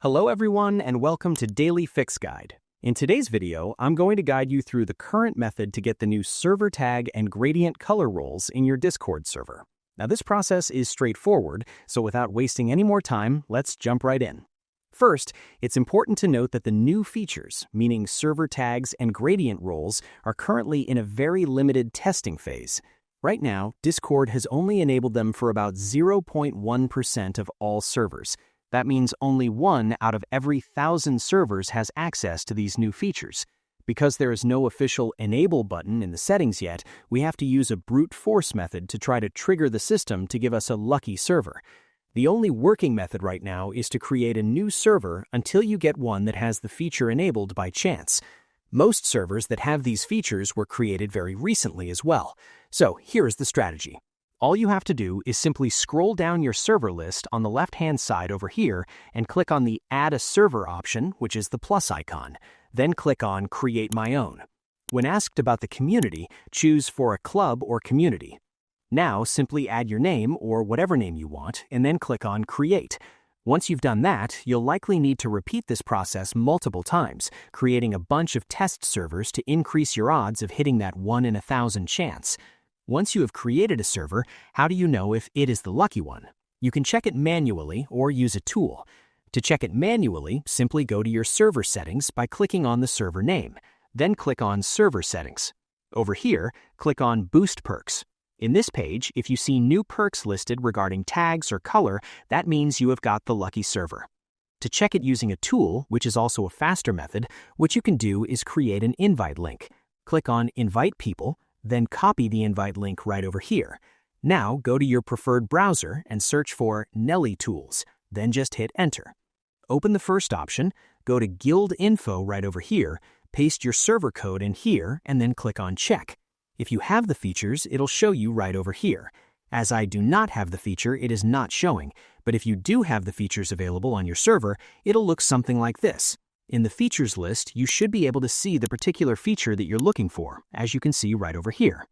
Hello everyone and welcome to Daily Fix Guide. In today's video, I'm going to guide you through the current method to get the new server tag and gradient color roles in your Discord server. Now this process is straightforward, so without wasting any more time, let's jump right in. First, it's important to note that the new features, meaning server tags and gradient roles, are currently in a very limited testing phase. Right now, Discord has only enabled them for about 0.1% of all servers. That means only 1 out of every 1,000 servers has access to these new features. Because there is no official enable button in the settings yet, we have to use a brute force method to try to trigger the system to give us a lucky server. The only working method right now is to create a new server until you get one that has the feature enabled by chance. Most servers that have these features were created very recently as well. So here's the strategy. All you have to do is simply scroll down your server list on the left-hand side over here and click on the Add a Server option, which is the plus icon. Then click on Create My Own. When asked about the community, choose for a club or community. Now simply add your name or whatever name you want and then click on Create. Once you've done that, you'll likely need to repeat this process multiple times, creating a bunch of test servers to increase your odds of hitting that 1 in 1,000 chance. Once you have created a server, how do you know if it is the lucky one? You can check it manually or use a tool. To check it manually, simply go to your server settings by clicking on the server name. Then click on Server Settings. Over here, click on Boost Perks. In this page, if you see new perks listed regarding tags or color, that means you have got the lucky server. To check it using a tool, which is also a faster method, what you can do is create an invite link. Click on Invite People, then copy the invite link right over here. Now go to your preferred browser and search for Nelly Tools, then just hit Enter. Open the first option, go to Guild Info right over here, paste your server code in here, and then click on Check. If you have the features, it'll show you right over here. As I do not have the feature, it is not showing, but if you do have the features available on your server, it'll look something like this. In the features list, you should be able to see the particular feature that you're looking for, as you can see right over here.